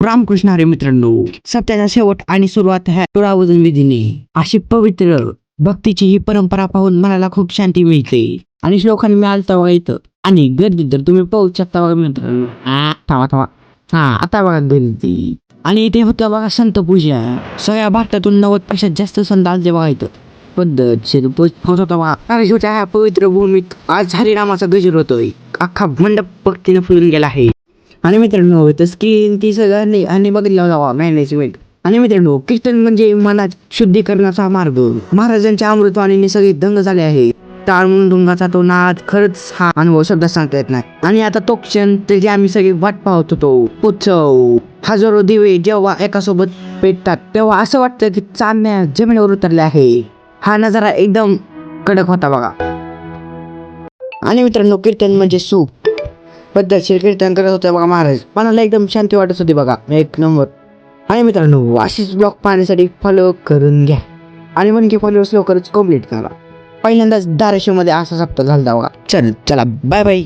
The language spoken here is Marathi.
रामकृष्ण हरी मित्रांनो, सप्त्याचा शेवट आणि सुरुवात ह्या तुळावजन विधीने अशी पवित्र भक्तीची ही परंपरा पाहून मनाला खूप शांती मिळते आणि श्लोकांनी मी आलता बघा इथं आणि गर्दी तर तुम्ही पाहू शकता बघा मित्रांनो. आता बघा गर्दी आणि इथे होतं बघा संत पूजा. सगळ्या भारतातून 90% जास्त संत आलते बघा इथं. पद्धतशीर होत होता बघा. कारंजीच्या ह्या पवित्र भूमीत आज हरिनामाचा गजर होतोय. अख्खा मंडप भक्तीने फुलून गेला आहे. आणि मित्रांनो तर स्क्रीन ती सगळं आणि बघितलं जावा मॅनेजमेंट. आणि मित्रांनो कीर्तन म्हणजे मनात शुद्धीकरणाचा मार्ग. महाराजांच्या अमृतवाणीने सगळे दंग झाले आहे. टाळ मृदुंगाचा तो नाद खरंच हा अनुभव शब्दात सांगता येत नाही. आणि आता तो क्षण त्याची आम्ही सगळे वाट पाहत होतो. उत्सव हजारो दिवे जेव्हा एकासोबत पेटतात तेव्हा असं वाटतं की चांदण्या जमिनीवर उतरल्या आहे. हा नजारा एकदम कडक होता बघा. आणि मित्रांनो कीर्तन म्हणजे सुख. पद्धतशीर कीर्तन करत होते बघा महाराज. मनाला एकदम शांती वाटत होती बघा. एक नंबर. आणि मित्रांनो अशीच ब्लॉग पाहण्यासाठी फॉलो करून घ्या आणि मन की फॉलोअर्स लवकरच कम्प्लीट करा. पहिल्यांदाच धाराशिवमध्ये असा सप्ताह झाला बघा. चला बाय बाय.